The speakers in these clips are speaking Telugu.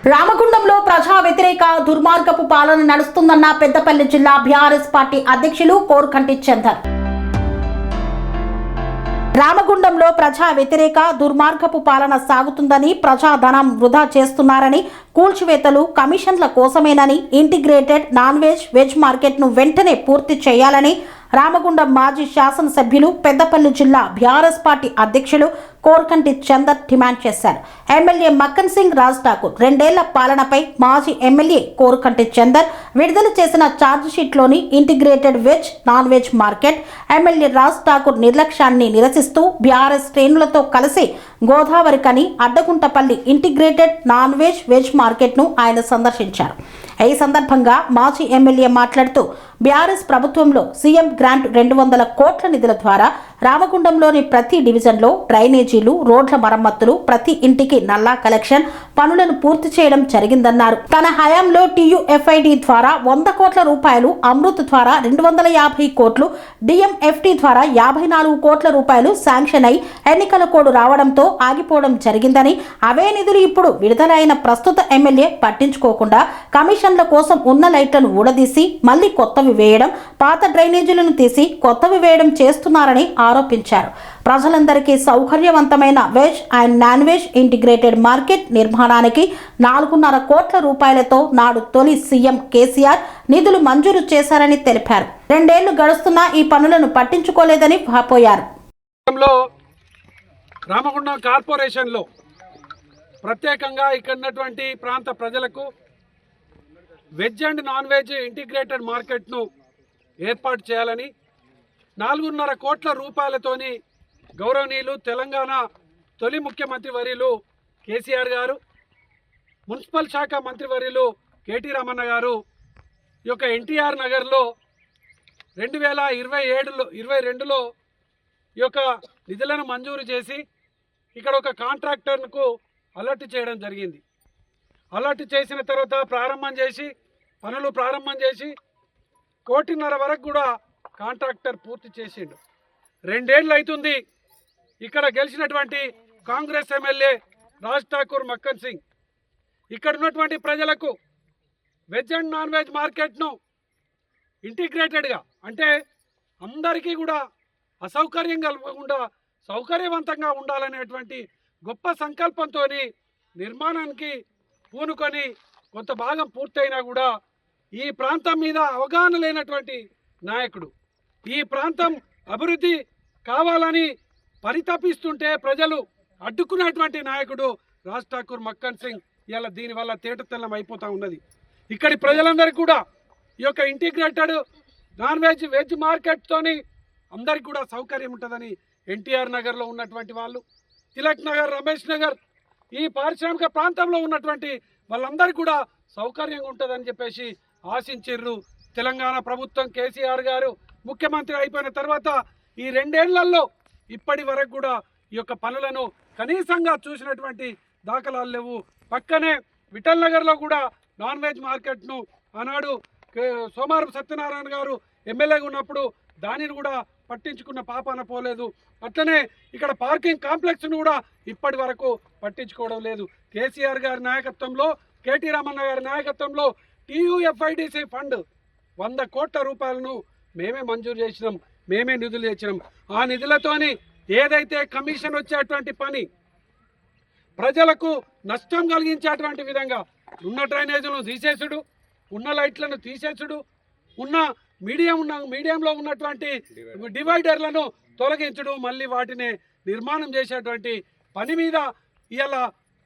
రామగుండంలో ప్రజా వ్యతిరేక దుర్మార్గపు పాలన నడుస్తుందన్న పెద్దపల్లి జిల్లా బీఆర్ఎస్ పార్టీ అధ్యక్షులు కోరుకంటి చందర్. రామగుండంలో ప్రజా వ్యతిరేక దుర్మార్గపు పాలన సాగుతుందని, ప్రజాధనం వృధా చేస్తున్నారని, కూల్చివేతలు కమిషన్ల కోసమేనని, ఇంటిగ్రేటెడ్ నాన్ వెజ్ మార్కెట్ను వెంటనే పూర్తి చేయాలని రామగుండం మాజీ శాసనసభ్యులు పెద్దపల్లి జిల్లా బీఆర్ఎస్ పార్టీ అధ్యక్షులు కోరుకంటి చందర్ డిమాండ్ చేశారు. ఎమ్మెల్యే మక్కన్ సింగ్ రాజ్ ఠాకూర్ 2 ఏళ్ల పాలనపై మాజీ ఎమ్మెల్యే కోరుకంటి చందర్ విడుదల చేసిన ఛార్జిషీట్లోని integrated non veg market, MLA Raj Thakur నిర్లక్ష్యాన్ని నిరసిస్తూ బీఆర్ఎస్ శ్రేణులతో కలిసి Godavarikhani Addaguntapalli integrated non veg మార్కెట్ను ఆయన సందర్శించారు. ఈ సందర్భంగా మాజీ ఎమ్మెల్యే మాట్లాడుతూ బీఆర్ఎస్ ప్రభుత్వంలో సీఎం గ్రాంట్ 200 కోట్ల నిధుల ద్వారా రామగుండంలోని ప్రతి డివిజన్లో డ్రైనేజీలు, రోడ్ల మరమ్మతులు, ప్రతి ఇంటికి నల్లా కలెక్షన్ పనులను పూర్తి చేయడం జరిగిందన్నారు. తన హయాంలో టీయూఎఫ్ఐడి ద్వారా 100 కోట్ల రూపాయలు, అమృత్ ద్వారా 250 కోట్లు, డిఎంఎఫ్టీ ద్వారా 54 కోట్ల రూపాయలు శాంక్షన్ అయి ఎన్నికల కోడ్ రావడంతో ఆగిపోవడం జరిగిందని, అవే నిధులు ఇప్పుడు విడుదలైన ప్రస్తుత ఎమ్మెల్యే పట్టించుకోకుండా కమిషన్ల కోసం ఉన్న లైట్లను ఊడదీసి మళ్లీ కొత్తవి వేయడం, పాత డ్రైనేజీలను తీసి కొత్తవి వేయడం చేస్తున్నారని ఆరోపించారు. ప్రజలందరికీ సౌకర్యవంతమైన veg and non veg integrated market నిర్మాణానికి 4.5 కోట్ల రూపాయలతో నాడు తొలి సీఎం కేసీఆర్ నిధులు మంజూరు చేశారని తెలిపారు. 2 ఏళ్లు గడుస్తున్నా ఈ పనులను పట్టించుకోలేదని వాపోయారు. రామగుండం కార్పొరేషన్లో ప్రత్యేకంగా ఇక్కడ ఉన్నటువంటి ప్రాంత ప్రజలకు veg and non veg integrated మార్కెట్ను ఏర్పాటు చేయాలని 4.5 కోట్ల రూపాయలతోని గౌరవనీయులు తెలంగాణ తొలి ముఖ్యమంత్రి వర్యులు కేసీఆర్ గారు, మున్సిపల్ శాఖ మంత్రివర్యులు కేటీ రామన్న గారు ఈ యొక్క ఎన్టీఆర్ నగర్లో 2022లో ఈ యొక్క నిధులను మంజూరు చేసి ఇక్కడ ఒక కాంట్రాక్టర్కు అలర్ట్ చేయడం జరిగింది. అలర్ట్ చేసిన తర్వాత పనులు ప్రారంభం చేసి 1.5 కోటి వరకు కూడా కాంట్రాక్టర్ పూర్తి చేసిండు. 2 ఏళ్ళు అవుతుంది. ఇక్కడ గెలిచినటువంటి కాంగ్రెస్ ఎమ్మెల్యే రాజ్ ఠాకూర్, మక్కన్ సింగ్ ఇక్కడ ఉన్నటువంటి ప్రజలకు వెజ్ అండ్ నాన్ వెజ్ మార్కెట్ను ఇంటిగ్రేటెడ్గా, అంటే అందరికీ కూడా అసౌకర్యం కలగకుండా సౌకర్యవంతంగా ఉండాలనేటువంటి గొప్ప సంకల్పంతో నిర్మాణానికి పూనుకొని కొంత భాగం పూర్తయినా కూడా ఈ ప్రాంతం మీద అవగాహన లేనటువంటి నాయకుడు, ఈ ప్రాంతం అభివృద్ధి కావాలని పరితపిస్తుంటే ప్రజలు అడ్డుకున్నటువంటి నాయకుడు రాజ్ ఠాకూర్, మక్కన్ సింగ్ ఇలా దీనివల్ల తేటతెల్లం అయిపోతూ ఉన్నది. ఇక్కడి ప్రజలందరికీ కూడా ఈ యొక్క ఇంటిగ్రేటెడ్ నాన్ వెజ్ మార్కెట్తోని అందరికీ కూడా సౌకర్యం ఉంటుందని ఎన్టీఆర్ నగర్లో ఉన్నటువంటి వాళ్ళు, తిలక్ నగర్, రమేష్ నగర్ ఈ పారిశ్రామిక ప్రాంతంలో ఉన్నటువంటి వాళ్ళందరికీ కూడా సౌకర్యంగా ఉంటుందని చెప్పేసి ఆశించిర్రు. తెలంగాణ ప్రభుత్వం కేసీఆర్ గారు ముఖ్యమంత్రి అయిపోయిన తర్వాత ఈ 2 ఏళ్లలో ఇప్పటి వరకు కూడా ఈ యొక్క పనులను కనీసంగా చూసినటువంటి దాఖలాలు లేవు. పక్కనే విఠల్ నగర్లో కూడా నాన్ వెజ్ మార్కెట్ను ఆనాడు సోమారపు సత్యనారాయణ గారు ఎమ్మెల్యేగా ఉన్నప్పుడు దానిని కూడా పట్టించుకున్న పాపాన పోలేదు. అట్లనే ఇక్కడ పార్కింగ్ కాంప్లెక్స్ను కూడా ఇప్పటి వరకు పట్టించుకోవడం లేదు. కేసీఆర్ గారి నాయకత్వంలో, కేటీ రామన్న గారి నాయకత్వంలో టీయూఎఫ్ఐడిసి ఫండ్ 100 కోట్ల రూపాయలను మేమే మంజూరు చేసినాం, మేమే నిధులు తెచ్చినాం. ఆ నిధులతోని ఏదైతే కమిషన్ వచ్చేటువంటి పని ప్రజలకు నష్టం కలిగించేటువంటి విధంగా ఉన్న డ్రైనేజీలను తీసేసుడు, ఉన్న లైట్లను తీసేసుడు, ఉన్న మీడియంలో ఉన్నటువంటి డివైడర్లను తొలగించడం, మళ్ళీ వాటిని నిర్మాణం చేసేటువంటి పని మీద ఇలా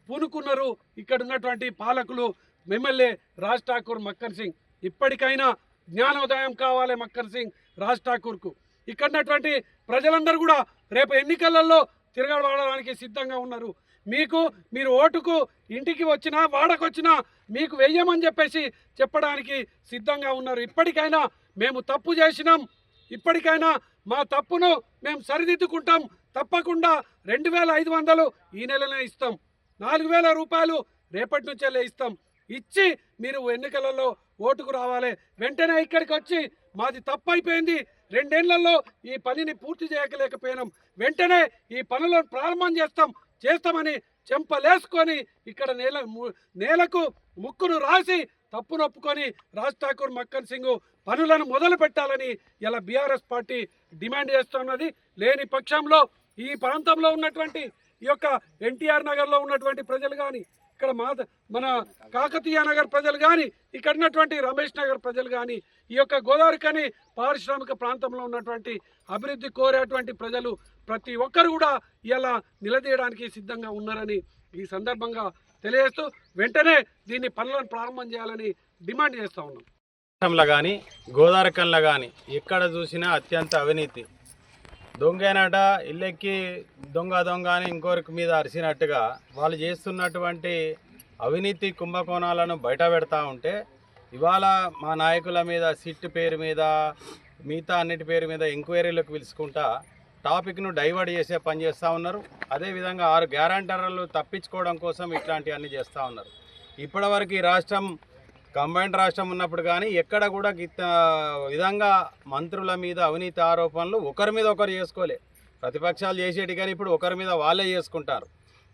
పూనుకున్నారు ఇక్కడ ఉన్నటువంటి పాలకులు. ఎమ్మెల్యే రాజ్ ఠాకూర్, మక్కన్ సింగ్ ఇప్పటికైనా జ్ఞానోదయం కావాలి మక్కన్ సింగ్, రాజ్ ఠాకూర్కు. ఇక్కడ ఉన్నటువంటి ప్రజలందరూ కూడా రేపు ఎన్నికలలో తిరగబడడానికి సిద్ధంగా ఉన్నారు. మీరు ఓటుకు ఇంటికి వచ్చినా వాడకొచ్చినా మీకు వెయ్యమని చెప్పేసి చెప్పడానికి సిద్ధంగా ఉన్నారు. ఇప్పటికైనా మేము తప్పు చేసినాం, ఇప్పటికైనా మా తప్పును మేము సరిదిద్దుకుంటాం. తప్పకుండా 2500 ఈ నెలనే ఇస్తాం, 4000 రూపాయలు రేపటి నుంచే ఇస్తాం. ఇచ్చి మీరు ఎన్నికలలో ఓటుకు రావాలి. వెంటనే ఇక్కడికి వచ్చి మాది తప్పు అయిపోయింది, 2 ఏళ్లలో ఈ పనిని పూర్తి చేయలేకపోయినాం, వెంటనే ఈ పనులను ప్రారంభం చేస్తామని చెంపలేసుకొని ఇక్కడ నేలకు ముక్కును రాసి తప్పునొప్పుకొని రాజ్ ఠాకూర్ మక్కన్ సింగ్ పనులను మొదలు పెట్టాలని ఇలా బీఆర్ఎస్ పార్టీ డిమాండ్ చేస్తున్నది. లేని పక్షంలో ఈ ప్రాంతంలో ఉన్నటువంటి ఈ యొక్క ఎన్టీఆర్ నగర్లో ఉన్నటువంటి ప్రజలు కానీ, ఇక్కడ మన కాకతీయ నగర్ ప్రజలు కానీ, ఇక్కడ ఉన్నటువంటి రమేష్ నగర్ ప్రజలు కానీ, ఈ యొక్క గోదావరికని పారిశ్రామిక ప్రాంతంలో ఉన్నటువంటి అభివృద్ధి కోరేటువంటి ప్రజలు ప్రతి ఒక్కరు కూడా ఇలా నిలదీయడానికి సిద్ధంగా ఉన్నారని ఈ సందర్భంగా తెలియజేస్తూ వెంటనే దీన్ని పనులను ప్రారంభం చేయాలని డిమాండ్ చేస్తూ ఉన్నాం. రాష్ట్రంలో కానీ గోదావరికంలో కానీ ఎక్కడ చూసినా అత్యంత అవినీతి. దొంగేనట ఇల్లెక్కి దొంగ అని ఇంకొకరికి మీద అరిసినట్టుగా వాళ్ళు చేస్తున్నటువంటి అవినీతి కుంభకోణాలను బయట పెడతా ఉంటే ఇవాళ మా నాయకుల మీద సిట్ పేరు మీద మిగతా అన్నిటి పేరు మీద ఎంక్వైరీలకు పిలుచుకుంటా టాపిక్ను డైవర్ట్ చేసే పని చేస్తూ ఉన్నారు. అదేవిధంగా 6 గ్యారంటర్లు తప్పించుకోవడం కోసం ఇట్లాంటివన్నీ చేస్తూ ఉన్నారు. ఇప్పటివరకు ఈ రాష్ట్రం కంబైన్డ్ రాష్ట్రం ఉన్నప్పుడు కానీ ఎక్కడ కూడా విధంగా మంత్రుల మీద అవినీతి ఆరోపణలు ఒకరి మీద ఒకరు చేసుకోలే. ప్రతిపక్షాలు చేసేటి కానీ ఇప్పుడు ఒకరి మీద వాళ్ళే చేసుకుంటారు.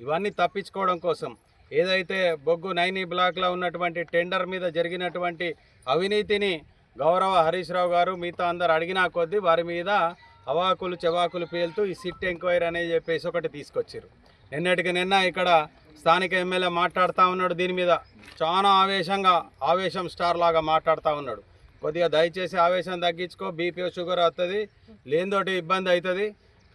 ఇవన్నీ తప్పించుకోవడం కోసం ఏదైతే బొగ్గు 9 బ్లాక్లో ఉన్నటువంటి టెండర్ మీద జరిగినటువంటి అవినీతిని గౌరవ హరీష్ రావు గారు మిగతా అందరు అడిగినా కొద్దీ వారి మీద అవాకులు చెవాకులు పేలుతూ ఈ సిట్ ఎంక్వైరీ అనేది చెప్పేసి ఒకటి తీసుకొచ్చారు. నిన్న ఇక్కడ స్థానిక ఎమ్మెల్యే మాట్లాడుతూ ఉన్నాడు. దీని మీద చాలా ఆవేశం స్టార్ లాగా మాట్లాడుతూ ఉన్నాడు. కొద్దిగా దయచేసి ఆవేశం తగ్గించుకో, బీపీ షుగర్ వస్తుంది, లేనితోటి ఇబ్బంది అవుతుంది.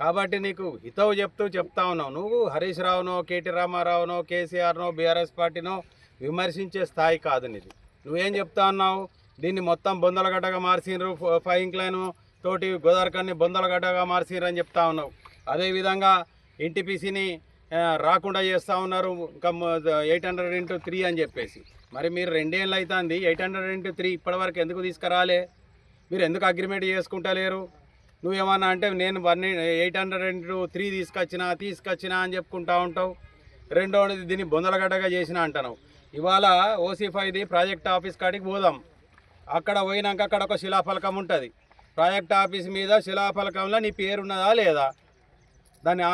కాబట్టి నీకు హితవు చెప్తా ఉన్నావు. నువ్వు హరీష్ రావునో, కేటీ రామారావునో, కేసీఆర్నో, బీఆర్ఎస్ పార్టీనో విమర్శించే స్థాయి కాదు నీది. నువ్వేం చెప్తా ఉన్నావు? దీన్ని మొత్తం బొందలగడ్డగా మార్చిర్రు, ఫైరింగ్ లైన్ తోటి గోదావరికన్ని బొందలగడ్డగా మార్చిర్రు అని చెప్తా ఉన్నావు. అదేవిధంగా ఎన్టీపీసీని రాకుండా చేస్తూ ఉన్నారు, ఇంకా 800x3 అని చెప్పేసి. మరి మీరు 2 ఏళ్ళు అవుతుంది, 800x3 ఇప్పటివరకు ఎందుకు తీసుకురాలే? మీరు ఎందుకు అగ్రిమెంట్ చేసుకుంటలేరు? నువ్వేమన్నా అంటే నేను 800x3 తీసుకొచ్చినా అని చెప్పుకుంటా ఉంటావు. రెండోది దీన్ని బొందలగడ్డగా చేసినా అంటున్నావు. ఇవాళ OC5ది ప్రాజెక్ట్ ఆఫీస్ కాడికి పోదాం. అక్కడ పోయినాక అక్కడ ఒక శిలాఫలకం ఉంటుంది. ప్రాజెక్ట్ ఆఫీస్ మీద శిలాఫలకంలో నీ పేరున్నదా లేదా దాన్ని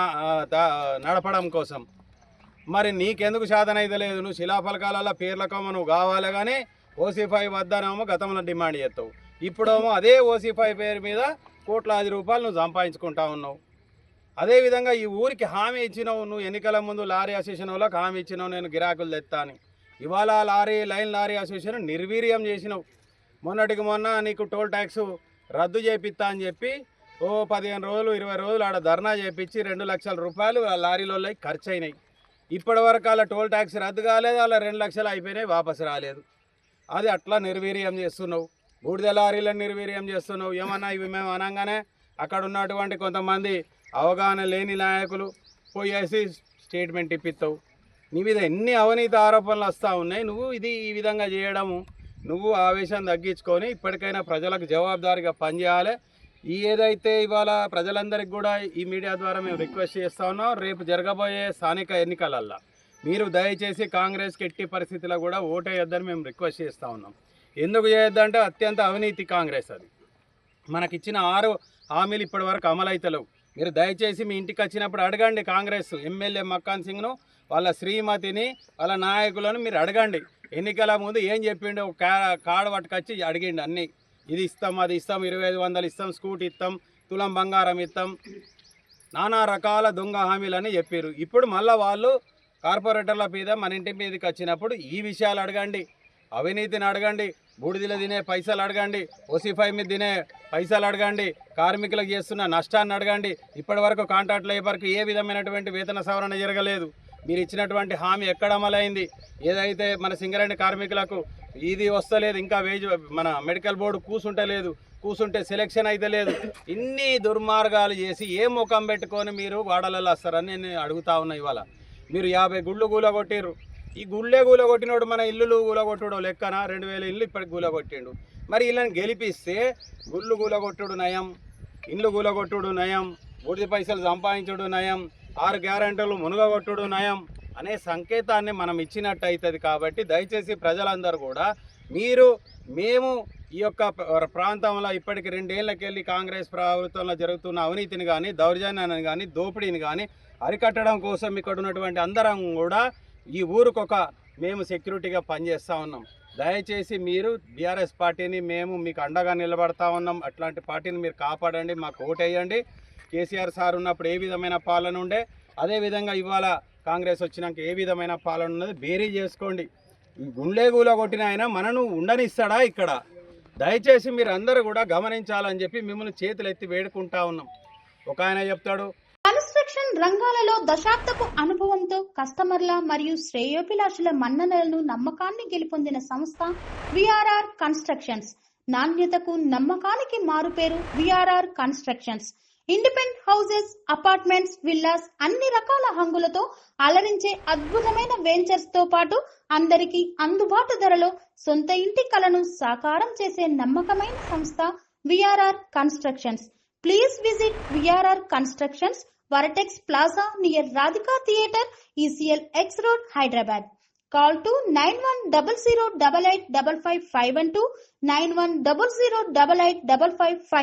నడపడం కోసం? మరి నీకెందుకు సాధన అయితే లేదు? నువ్వు శిలాఫలకాలలో పేర్లకమ్మ నువ్వు కావాలి కానీ OC5 వద్దనేమో గతంలో డిమాండ్ చేస్తావు. ఇప్పుడేమో అదే OC5 పేరు మీద కోట్లాది రూపాయలు నువ్వు సంపాదించుకుంటా ఉన్నావు. అదేవిధంగా ఈ ఊరికి హామీ ఇచ్చినావు. నువ్వు ఎన్నికల ముందు లారీ అసోసియేషన్ వాళ్ళకి హామీ ఇచ్చినావు, నేను గిరాకులు తెస్తా అని. ఇవాళ లైన్ లారీ అసోసియేషన్ నిర్వీర్యం చేసినావు. మొన్నటికి మొన్న నీకు టోల్ ట్యాక్స్ రద్దు చేపిస్తా అని చెప్పి 15 రోజులు 20 రోజులు ఆడ ధర్నా చేపించి 2 లక్షల రూపాయలు లారీలోకి ఖర్చు అయినాయి. ఇప్పటివరకు అలా టోల్ ట్యాక్స్ రద్దు కాలేదు, అలా 2 లక్షలు అయిపోయినాయి, వాపసు రాలేదు. అది అట్లా నిర్వీర్యం చేస్తున్నావు. బూడిద లారీలను నిర్వీర్యం చేస్తున్నావు. ఏమన్నా ఇవి మేము అనగానే అక్కడ ఉన్నటువంటి కొంతమంది అవగాహన లేని నాయకులు పోయేసి స్టేట్మెంట్ ఇప్పిస్తావు. నీ మీద ఎన్ని అవినీతి ఆరోపణలు వస్తూ ఉన్నాయి. నువ్వు ఈ విధంగా చేయడము, నువ్వు ఆవేశం తగ్గించుకొని ఇప్పటికైనా ప్రజలకు జవాబుదారీగా పనిచేయాలి. ఏదైతే ఇవాళ ప్రజలందరికీ కూడా ఈ మీడియా ద్వారా మేము రిక్వెస్ట్ చేస్తూ ఉన్నాం, రేపు జరగబోయే స్థానిక ఎన్నికలల్లో మీరు దయచేసి కాంగ్రెస్కి ఎట్టి పరిస్థితిలో కూడా ఓటేయొద్దని మేము రిక్వెస్ట్ చేస్తూ ఉన్నాం. ఎందుకు చేయొద్దంటే అత్యంత అవినీతి కాంగ్రెస్. అది మనకిచ్చిన 6 హామీలు ఇప్పటివరకు అమలైతలేవు. మీరు దయచేసి మీ ఇంటికి వచ్చినప్పుడు అడగండి, కాంగ్రెస్ ఎమ్మెల్యే మక్కాన్ సింగ్ను, వాళ్ళ శ్రీమతిని, వాళ్ళ నాయకులను మీరు అడగండి. ఎన్నికల ముందు ఏం చెప్పిండు? కార్డు పట్టుకొచ్చి అడిగిండు అన్నీ, ఇది ఇస్తాం, అది ఇస్తాం, 2500 ఇస్తాం, స్కూటీ ఇస్తాం, తులం బంగారం ఇస్తాం, నానా రకాల దొంగ హామీలని చెప్పారు. ఇప్పుడు మళ్ళీ వాళ్ళు కార్పొరేటర్ల మీద మన ఇంటి మీదకి వచ్చినప్పుడు ఈ విషయాలు అడగండి, అవినీతిని అడగండి, బూడిదలు తినే పైసలు అడగండి, OC5 మీద తినే పైసలు అడగండి, కార్మికులకు చేస్తున్న నష్టాన్ని అడగండి. ఇప్పటివరకు కాంట్రాక్ట్ లేబర్కి ఏ విధమైనటువంటి వేతన సవరణ జరగలేదు. మీరు ఇచ్చినటువంటి హామీ ఎక్కడ అమలైంది? ఏదైతే మన సింగరేణి కార్మికులకు ఇది వస్తలేదు, ఇంకా మన మెడికల్ బోర్డు కూసుంటే సెలెక్షన్ అయితే లేదు. ఇన్ని దుర్మార్గాలు చేసి ఏ ముఖం పెట్టుకొని మీరు వాడలలో వస్తారని నేను అడుగుతా ఉన్నా. ఇవాళ మీరు 50 గుళ్ళు కూలగొట్టిర్రు. ఈ గుళ్ళే కూలగొట్టినోడు మన ఇల్లులు కూలగొట్టుడు లెక్కన 2000 ఇల్లు ఇప్పటికి కూలగొట్టిండు. మరి వీళ్ళని గెలిపిస్తే గుళ్ళు కూలగొట్టుడు నయం, ఇల్లు కూలగొట్టుడు నయం, బూడిద పైసలు సంపాదించుడు నయం, 6 గ్యారెంటీలు మునుగగొట్టుడు నయం అనే సంకేతాన్ని మనం ఇచ్చినట్టు అవుతుంది. కాబట్టి దయచేసి ప్రజలందరూ కూడా మేము ఈ యొక్క ప్రాంతంలో ఇప్పటికి 2 ఏళ్లకెళ్ళి కాంగ్రెస్ ప్రభుత్వంలో జరుగుతున్న అవినీతిని కానీ, దౌర్జన్యాన్ని కానీ, దోపిడీని కానీ అరికట్టడం కోసం ఇక్కడ ఉన్నటువంటి అందరం కూడా ఈ ఊరికొక మేము సెక్యూరిటీగా పనిచేస్తూ ఉన్నాం. దయచేసి మీరు బీఆర్ఎస్ పార్టీని మేము మీకు అండగా నిలబడతా ఉన్నాం. అట్లాంటి పార్టీని మీరు కాపాడండి, మాకు ఓటేయండి. కేసీఆర్ సార్ ఉన్నప్పుడు ఏ విధమైన పాలన ఉండే, అదేవిధంగా ఇవాళ కాంగ్రెస్ వచ్చినాక ఏ విధమైన పాలన ఉన్నది బేరీ చేసుకోండి. ఈ గుండెగూల కొట్టిన ఆయన మనను ఉండనిస్తాడా ఇక్కడ? దయచేసి మీరు అందరూ కూడా గమనించాలని చెప్పి మిమ్మల్ని చేతులు ఎత్తి వేడుకుంటా ఉన్నాం. ఒక ఆయన చెప్తాడు, కన్స్ట్రక్షన్ రంగాలలో దశాబ్దపు అనుభవంతో కస్టమర్ల మరియు శ్రేయోభిలాషుల మన్ననలను నమ్మకాన్ని గెలుపొందిన సంస్థ విఆర్ఆర్ కన్స్ట్రక్షన్స్. నాణ్యతకు నమ్మకానికి మారుపేరు VRR constructions. Independent houses, apartments, villas అన్ని రకాల హంగులతో అలరించే అద్భుతమైన వెంచర్స్ తో పాటు అందరికీ అందుబాటు ధరలో సొంత ఇంటి కలను సాకారం చేసే నమ్మకమైన సంస్థ VRR constructions. Please visit VRR Constructions, Varatex Plaza near Radhika Theatre, ECL X Road, Hyderabad. Call to 9100885551 9100885559.